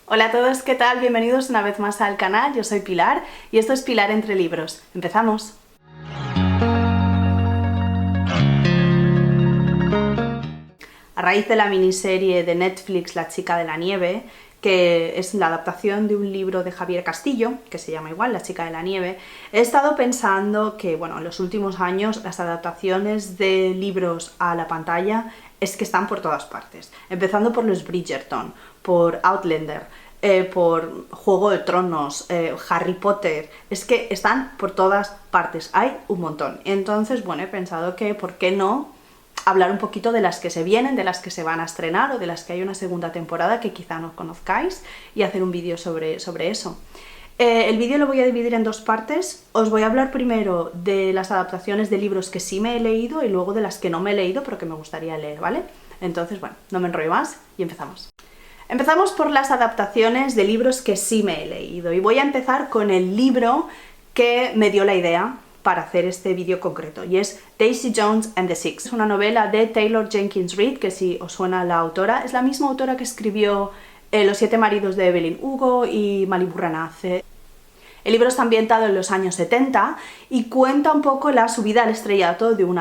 Hola a todos, ¿qué tal? Bienvenidos una vez más al canal, yo soy Pilar y esto es Pilar entre libros. ¡Empezamos! A raíz de la miniserie de Netflix La chica de la nieve, que es la adaptación de un libro de Javier Castillo, que se llama igual, La chica de la nieve, he estado pensando que, bueno, en los últimos años las adaptaciones de libros a la pantalla es que están por todas partes, empezando por los Bridgerton, por Outlander, por Juego de Tronos, Harry Potter, es que están por todas partes, hay un montón. Entonces, bueno, he pensado que, ¿por qué no hablar un poquito de las que se vienen, de las que se van a estrenar o de las que hay una segunda temporada que quizá no conozcáis y hacer un vídeo sobre eso? El vídeo lo voy a dividir en dos partes. Os voy a hablar primero de las adaptaciones de libros que sí me he leído y luego de las que no me he leído pero que me gustaría leer, ¿vale? Entonces, bueno, no me enrollo más y empezamos. Empezamos por las adaptaciones de libros que sí me he leído y voy a empezar con el libro que me dio la idea para hacer este vídeo concreto, y es Daisy Jones and the Six. Es una novela de Taylor Jenkins Reid, que si os suena la autora, es la misma autora que escribió Los siete maridos de Evelyn Hugo y Malibu Renace. El libro está ambientado en los años 70 y cuenta un poco la subida al estrellato de un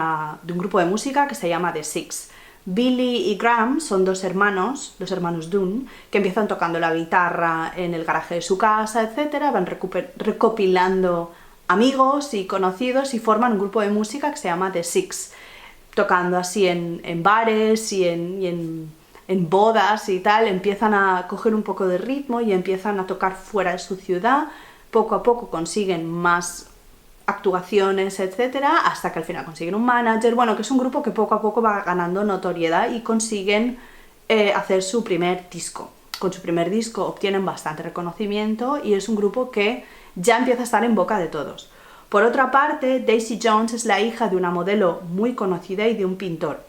grupo de música que se llama The Six. Billy y Graham son dos hermanos, los hermanos Dunn, que empiezan tocando la guitarra en el garaje de su casa, etc. Van recopilando amigos y conocidos y forman un grupo de música que se llama The Six, tocando así en bares y en bodas y tal. Empiezan a coger un poco de ritmo y empiezan a tocar fuera de su ciudad. Poco a poco consiguen más actuaciones, etcétera, hasta que al final consiguen un manager. Bueno, que es un grupo que poco a poco va ganando notoriedad y consiguen hacer su primer disco. Con su primer disco obtienen bastante reconocimiento y es un grupo que ya empieza a estar en boca de todos. Por otra parte, Daisy Jones es la hija de una modelo muy conocida y de un pintor.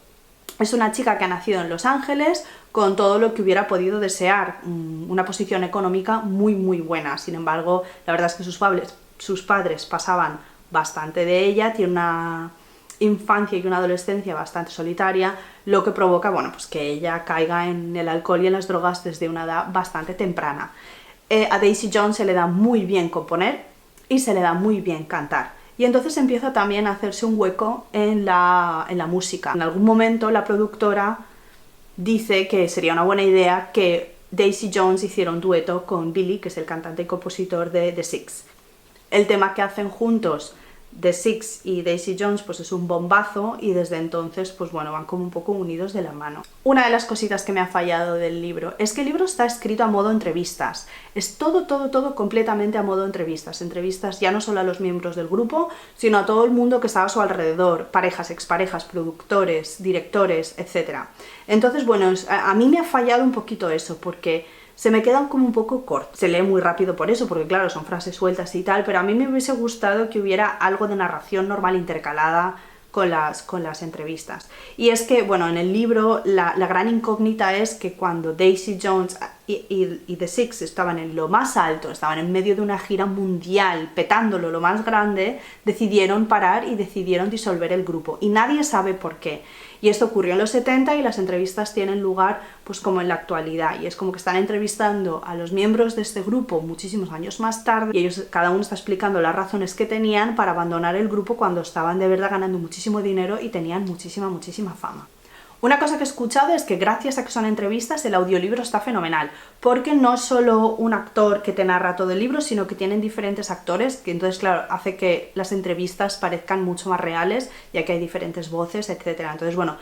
Es una chica que ha nacido en Los Ángeles con todo lo que hubiera podido desear, una posición económica muy muy buena. Sin embargo, la verdad es que sus padres pasaban bastante de ella, tiene una infancia y una adolescencia bastante solitaria, lo que provoca, bueno, pues que ella caiga en el alcohol y en las drogas desde una edad bastante temprana. A Daisy Jones se le da muy bien componer y se le da muy bien cantar. Y entonces empieza también a hacerse un hueco en la música. En algún momento la productora dice que sería una buena idea que Daisy Jones hiciera un dueto con Billy, que es el cantante y compositor de The Six. El tema que hacen juntos The Six y Daisy Jones pues es un bombazo y desde entonces pues bueno, van como un poco unidos de la mano. Una de las cositas que me ha fallado del libro es que el libro está escrito a modo entrevistas. Es todo completamente a modo entrevistas. Entrevistas ya no solo a los miembros del grupo, sino a todo el mundo que estaba a su alrededor, parejas, exparejas, productores, directores, etc. Entonces bueno, a mí me ha fallado un poquito eso, porque se me quedan como un poco cortos. Se lee muy rápido por eso, porque claro, son frases sueltas y tal, pero a mí me hubiese gustado que hubiera algo de narración normal intercalada con las entrevistas. Y es que, bueno, en el libro la gran incógnita es que cuando Daisy Jones y The Six estaban en lo más alto, estaban en medio de una gira mundial, petándolo lo más grande, decidieron parar y decidieron disolver el grupo. Y nadie sabe por qué. Y esto ocurrió en los 70 y las entrevistas tienen lugar pues como en la actualidad. Y es como que están entrevistando a los miembros de este grupo muchísimos años más tarde y ellos, cada uno está explicando las razones que tenían para abandonar el grupo cuando estaban de verdad ganando muchísimo dinero y tenían muchísima fama. Una cosa que he escuchado es que gracias a que son entrevistas el audiolibro está fenomenal, porque no es solo un actor que te narra todo el libro, sino que tienen diferentes actores, que entonces claro, hace que las entrevistas parezcan mucho más reales, ya que hay diferentes voces, etc. Entonces bueno,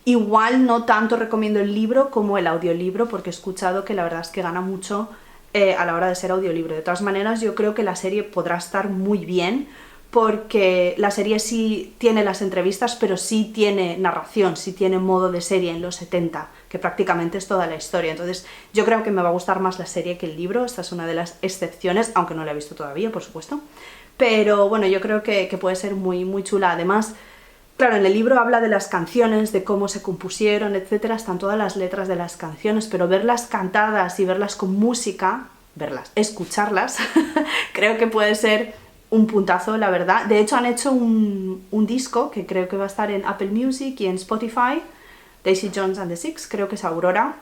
igual no tanto recomiendo el libro como el audiolibro, porque he escuchado que la verdad es que gana mucho a la hora de ser audiolibro. De todas maneras, yo creo que la serie podrá estar muy bien, porque la serie sí tiene las entrevistas, pero sí tiene narración, sí tiene modo de serie en los 70, que prácticamente es toda la historia. Entonces yo creo que me va a gustar más la serie que el libro. Esta es una de las excepciones, aunque no la he visto todavía, por supuesto. Pero bueno, yo creo que puede ser muy chula. Además, claro, en el libro habla de las canciones, de cómo se compusieron, etc. Están todas las letras de las canciones, pero verlas cantadas y verlas con música, escucharlas, creo que puede ser un puntazo, la verdad. De hecho han hecho un disco que creo que va a estar en Apple Music y en Spotify, Daisy Jones and the Six, creo que es Aurora,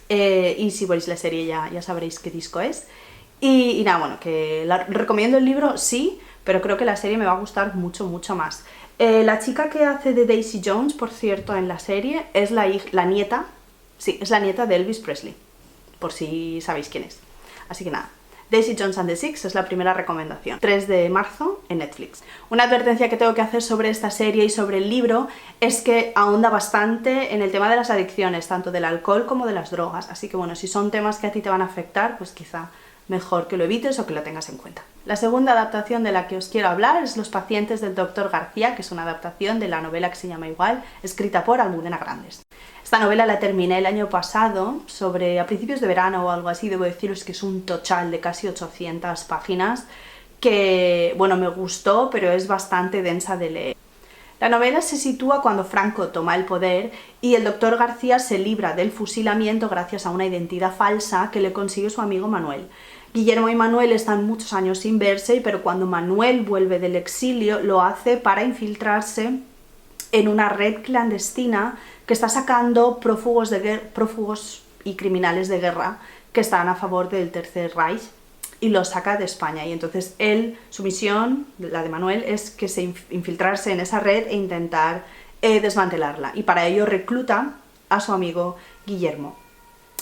y si veis la serie ya sabréis qué disco es. Y nada, bueno, que recomiendo el libro, sí, pero creo que la serie me va a gustar mucho, mucho más. La chica que hace de Daisy Jones, por cierto, en la serie, es la nieta, sí, es la nieta de Elvis Presley, por si sabéis quién es. Así que nada, Daisy Jones and the Six es la primera recomendación. 3 de marzo en Netflix. Una advertencia que tengo que hacer sobre esta serie y sobre el libro es que ahonda bastante en el tema de las adicciones, tanto del alcohol como de las drogas. Así que bueno, si son temas que a ti te van a afectar, pues quizá mejor que lo evites o que lo tengas en cuenta. La segunda adaptación de la que os quiero hablar es Los pacientes del Dr. García, que es una adaptación de la novela que se llama igual, escrita por Almudena Grandes. Esta novela la terminé el año pasado, a principios de verano o algo así. Debo deciros que es un total de casi 800 páginas, que, bueno, me gustó, pero es bastante densa de leer. La novela se sitúa cuando Franco toma el poder y el Dr. García se libra del fusilamiento gracias a una identidad falsa que le consigue su amigo Manuel. Guillermo y Manuel están muchos años sin verse, pero cuando Manuel vuelve del exilio lo hace para infiltrarse en una red clandestina que está sacando prófugos y criminales de guerra que están a favor del Tercer Reich, y los saca de España. Y entonces su misión, la de Manuel, es que infiltrarse en esa red e intentar desmantelarla. Y para ello recluta a su amigo Guillermo,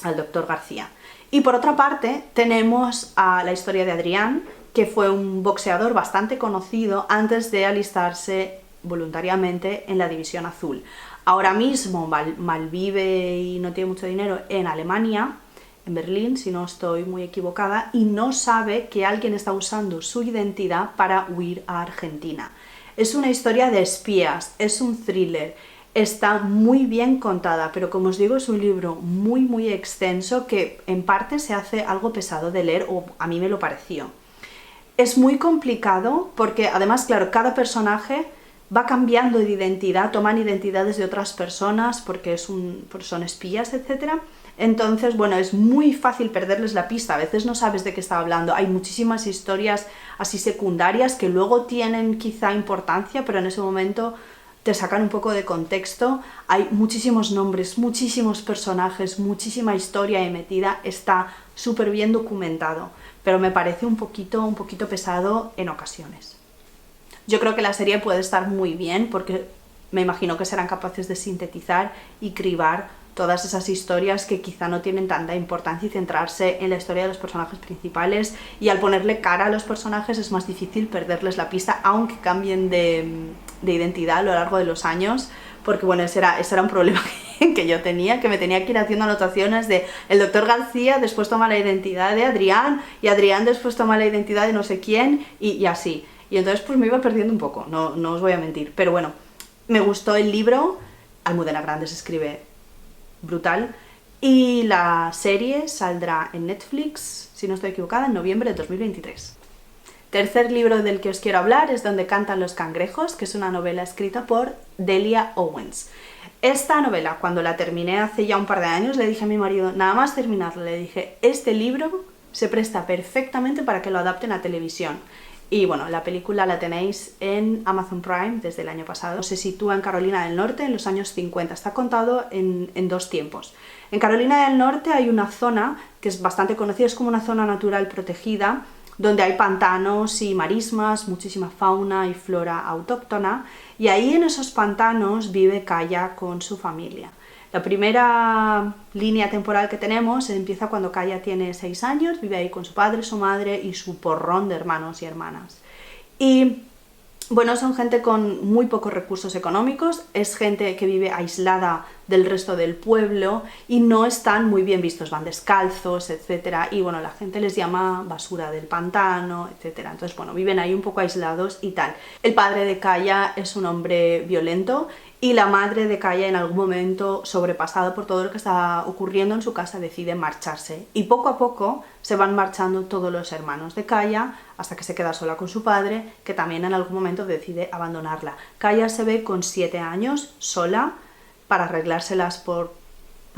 al Dr. García. Y por otra parte tenemos a la historia de Adrián, que fue un boxeador bastante conocido antes de alistarse voluntariamente en la División Azul. Ahora mismo malvive y no tiene mucho dinero en Alemania, en Berlín, si no estoy muy equivocada, y no sabe que alguien está usando su identidad para huir a Argentina. Es una historia de espías, es un thriller, está muy bien contada, pero como os digo, es un libro muy, muy extenso que en parte se hace algo pesado de leer, o a mí me lo pareció. Es muy complicado porque, además, claro, cada personaje va cambiando de identidad, toman identidades de otras personas porque son espías, etc. Entonces, bueno, es muy fácil perderles la pista, a veces no sabes de qué está hablando. Hay muchísimas historias así secundarias que luego tienen quizá importancia, pero en ese momento te sacan un poco de contexto. Hay muchísimos nombres, muchísimos personajes, muchísima historia ahí metida, está súper bien documentado, pero me parece un poquito pesado en ocasiones. Yo creo que la serie puede estar muy bien porque me imagino que serán capaces de sintetizar y cribar todas esas historias que quizá no tienen tanta importancia y centrarse en la historia de los personajes principales, y al ponerle cara a los personajes es más difícil perderles la pista, aunque cambien de identidad a lo largo de los años, porque bueno, ese era un problema que yo tenía, que me tenía que ir haciendo anotaciones de el Dr. García después toma la identidad de Adrián, y Adrián después toma la identidad de no sé quién, y así. Y entonces pues me iba perdiendo un poco, no os voy a mentir, pero bueno, me gustó el libro. Almudena Grandes escribe brutal, y la serie saldrá en Netflix, si no estoy equivocada, en noviembre de 2023. Tercer libro del que os quiero hablar es Donde cantan los cangrejos, que es una novela escrita por Delia Owens. Esta novela, cuando la terminé hace ya un par de años, le dije a mi marido, nada más terminarla, le dije, este libro se presta perfectamente para que lo adapten a televisión. Y bueno, la película la tenéis en Amazon Prime desde el año pasado. Se sitúa en Carolina del Norte en los años 50. Está contado en dos tiempos. En Carolina del Norte hay una zona que es bastante conocida, es como una zona natural protegida, donde hay pantanos y marismas, muchísima fauna y flora autóctona, y ahí en esos pantanos vive Kaya con su familia. La primera línea temporal que tenemos empieza cuando Kaya tiene 6 años, vive ahí con su padre, su madre y su porrón de hermanos y hermanas. Y bueno, son gente con muy pocos recursos económicos, es gente que vive aislada del resto del pueblo y no están muy bien vistos, van descalzos, etc. Y bueno, la gente les llama basura del pantano, etc. Entonces, bueno, viven ahí un poco aislados y tal. El padre de Kaya es un hombre violento, y la madre de Kaya, en algún momento, sobrepasada por todo lo que está ocurriendo en su casa, decide marcharse. Y poco a poco se van marchando todos los hermanos de Kaya, hasta que se queda sola con su padre, que también en algún momento decide abandonarla. Kaya se ve con 7 años, sola, para arreglárselas por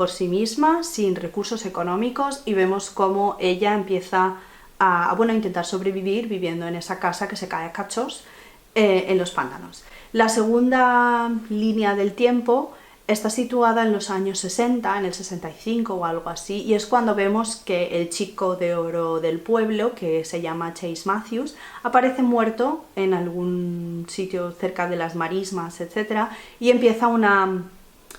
sí misma, sin recursos económicos, y vemos cómo ella empieza a intentar sobrevivir viviendo en esa casa que se cae a cachos en los pantanos. La segunda línea del tiempo Está situada en los años 60, en el 65 o algo así, y es cuando vemos que el chico de oro del pueblo, que se llama Chase Matthews, aparece muerto en algún sitio cerca de las marismas, etc., y empieza una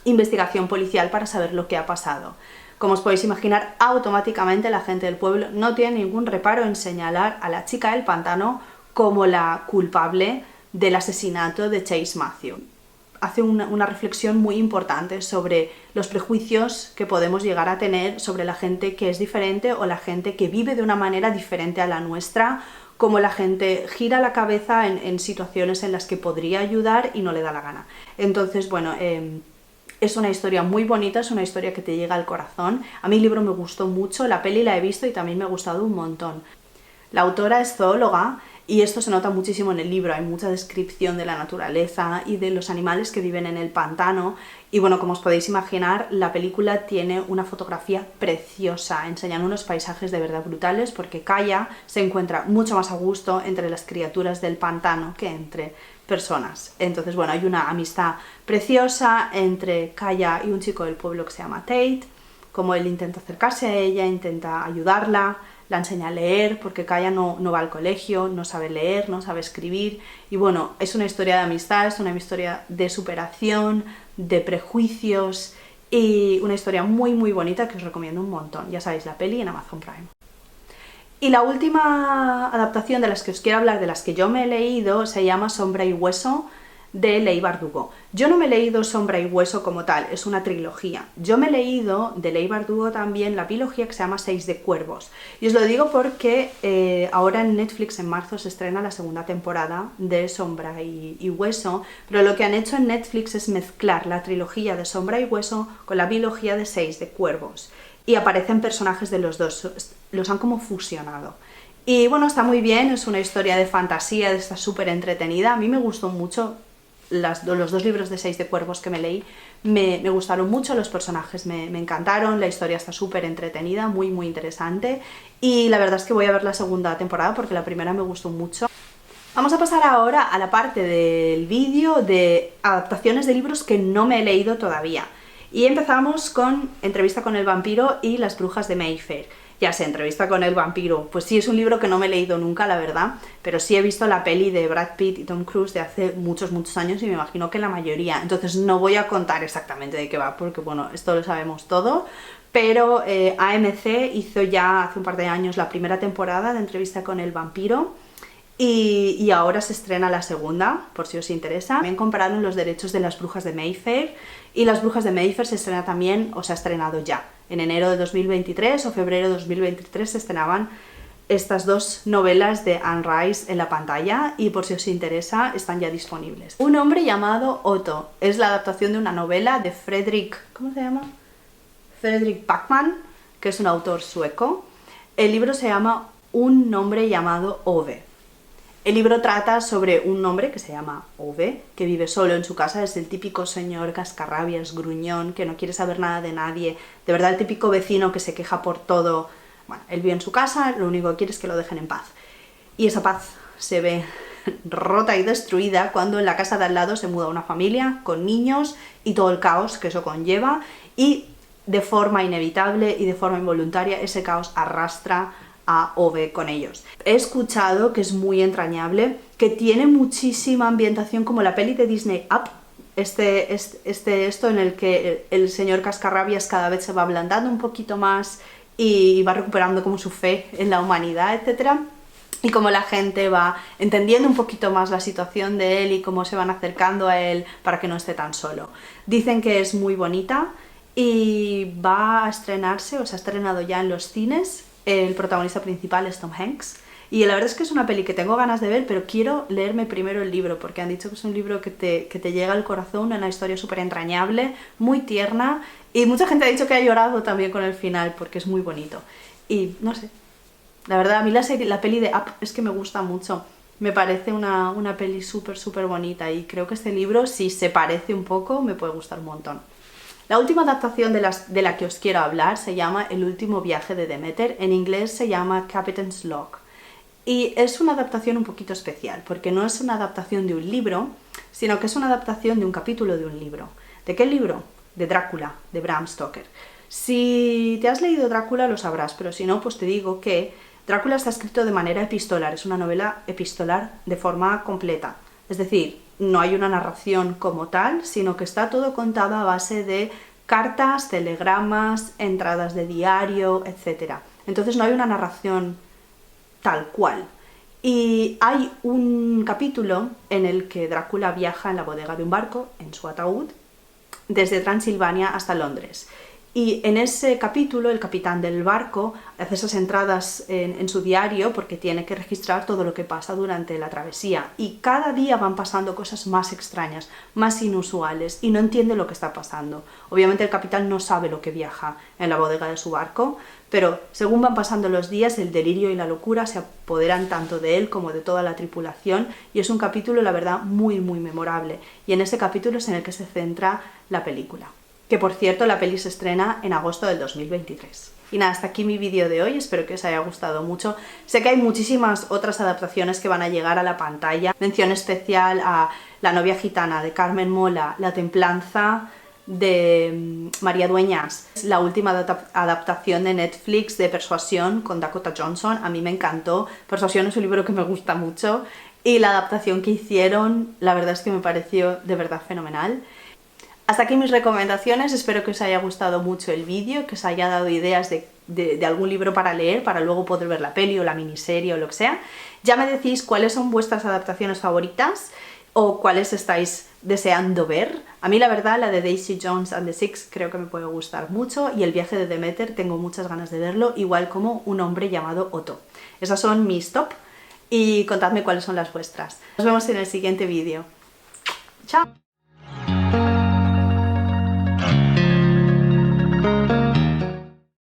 investigación policial para saber lo que ha pasado. Como os podéis imaginar, automáticamente la gente del pueblo no tiene ningún reparo en señalar a la chica del pantano como la culpable del asesinato de Chase Matthews. Hace una reflexión muy importante sobre los prejuicios que podemos llegar a tener sobre la gente que es diferente o la gente que vive de una manera diferente a la nuestra, como la gente gira la cabeza en situaciones en las que podría ayudar y no le da la gana. Entonces, bueno, es una historia muy bonita, es una historia que te llega al corazón. A mí el libro me gustó mucho, la peli la he visto y también me ha gustado un montón. La autora es zoóloga y esto se nota muchísimo en el libro, hay mucha descripción de la naturaleza y de los animales que viven en el pantano. Y bueno, como os podéis imaginar, la película tiene una fotografía preciosa, enseñan unos paisajes de verdad brutales, porque Kaya se encuentra mucho más a gusto entre las criaturas del pantano que entre personas. Entonces, bueno, hay una amistad preciosa entre Kaya y un chico del pueblo que se llama Tate, como él intenta acercarse a ella, intenta ayudarla, la enseña a leer, porque Kaya no va al colegio, no sabe leer, no sabe escribir, y bueno, es una historia de amistad, es una historia de superación, de prejuicios, y una historia muy muy bonita que os recomiendo un montón. Ya sabéis, la peli en Amazon Prime. Y la última adaptación de las que os quiero hablar, de las que yo me he leído, se llama Sombra y Hueso, de Leigh Bardugo. Yo no me he leído Sombra y Hueso como tal, es una trilogía. Yo me he leído de Leigh Bardugo también la trilogía que se llama Seis de Cuervos. Y os lo digo porque ahora en Netflix en marzo se estrena la segunda temporada de Sombra y Hueso, pero lo que han hecho en Netflix es mezclar la trilogía de Sombra y Hueso con la trilogía de Seis de Cuervos. Y aparecen personajes de los dos, los han como fusionado. Y bueno, está muy bien, es una historia de fantasía, está súper entretenida. A mí me gustó mucho. Los dos libros de Seis de Cuervos que me leí me gustaron mucho, los personajes me encantaron, la historia está súper entretenida, muy muy interesante, y la verdad es que voy a ver la segunda temporada porque la primera me gustó mucho. Vamos a pasar ahora a la parte del vídeo de adaptaciones de libros que no me he leído todavía, y empezamos con Entrevista con el vampiro y Las brujas de Mayfair. Ya sé, Entrevista con el vampiro, pues sí, es un libro que no me he leído nunca, la verdad, pero sí he visto la peli de Brad Pitt y Tom Cruise de hace muchos años y me imagino que la mayoría, entonces no voy a contar exactamente de qué va, porque bueno, esto lo sabemos todo, pero AMC hizo ya hace un par de años la primera temporada de Entrevista con el vampiro, y ahora se estrena la segunda, por si os interesa. También compraron los derechos de Las brujas de Mayfair, y Las brujas de Mayfair se estrena también, o se ha estrenado ya. En enero de 2023 o febrero de 2023 se estrenaban estas dos novelas de Anne Rice en la pantalla, y por si os interesa están ya disponibles. Un hombre llamado Otto es la adaptación de una novela de Fredrik, ¿cómo se llama? Fredrik Backman, que es un autor sueco. El libro se llama Un hombre llamado Ove. El libro trata sobre un hombre que se llama Ove, que vive solo en su casa, es el típico señor cascarrabias, gruñón, que no quiere saber nada de nadie, de verdad el típico vecino que se queja por todo. Bueno, él vive en su casa, lo único que quiere es que lo dejen en paz. Y esa paz se ve rota y destruida cuando en la casa de al lado se muda una familia con niños y todo el caos que eso conlleva, y de forma inevitable y de forma involuntaria ese caos arrastra a Ove con ellos. He escuchado que es muy entrañable, que tiene muchísima ambientación como la peli de Disney Up, esto en el que el señor cascarrabias cada vez se va ablandando un poquito más y va recuperando como su fe en la humanidad, etc. Y como la gente va entendiendo un poquito más la situación de él y cómo se van acercando a él para que no esté tan solo. Dicen que es muy bonita y va a estrenarse, o se ha estrenado ya en los cines. El protagonista principal es Tom Hanks, y la verdad es que es una peli que tengo ganas de ver, pero quiero leerme primero el libro, porque han dicho que es un libro que te llega al corazón, una historia súper entrañable, muy tierna, y mucha gente ha dicho que ha llorado también con el final, porque es muy bonito. Y no sé, la verdad, a mí la peli de Up es que me gusta mucho, me parece una peli súper bonita, y creo que este libro, si se parece un poco, me puede gustar un montón. La última adaptación de la que os quiero hablar se llama El último viaje de Demeter, en inglés se llama Captain's Log. Y es una adaptación un poquito especial, porque no es una adaptación de un libro, sino que es una adaptación de un capítulo de un libro. ¿De qué libro? de Drácula, de Bram Stoker. Si te has leído Drácula lo sabrás, pero si no, pues te digo que Drácula está escrito de manera epistolar, es una novela epistolar de forma completa. Es decir, no hay una narración como tal, sino que está todo contado a base de cartas, telegramas, entradas de diario, etc. Entonces no hay una narración tal cual. Y hay un capítulo en el que Drácula viaja en la bodega de un barco, en su ataúd, desde Transilvania hasta Londres. Y en ese capítulo el capitán del barco hace esas entradas en su diario porque tiene que registrar todo lo que pasa durante la travesía. Y cada día van pasando cosas más extrañas, más inusuales, y no entiende lo que está pasando. Obviamente el capitán no sabe lo que viaja en la bodega de su barco, pero según van pasando los días el delirio y la locura se apoderan tanto de él como de toda la tripulación, y es un capítulo, la verdad, muy memorable. Y en ese capítulo es en el que se centra la película. Que por cierto, la peli se estrena en agosto del 2023. Y nada, hasta aquí mi vídeo de hoy, espero que os haya gustado mucho. Sé que hay muchísimas otras adaptaciones que van a llegar a la pantalla. Mención especial a La novia gitana de Carmen Mola, La templanza de María Dueñas, la última adaptación de Netflix de Persuasión con Dakota Johnson. A mí me encantó. Persuasión es un libro que me gusta mucho y la adaptación que hicieron, la verdad es que me pareció de verdad fenomenal. Hasta aquí mis recomendaciones, espero que os haya gustado mucho el vídeo, que os haya dado ideas de algún libro para leer, para luego poder ver la peli o la miniserie o lo que sea. Ya me decís cuáles son vuestras adaptaciones favoritas o cuáles estáis deseando ver. A mí la verdad la de Daisy Jones and the Six creo que me puede gustar mucho, y El viaje de Demeter tengo muchas ganas de verlo, igual como Un hombre llamado Otto. Esas son mis top y contadme cuáles son las vuestras. Nos vemos en el siguiente vídeo. ¡Chao!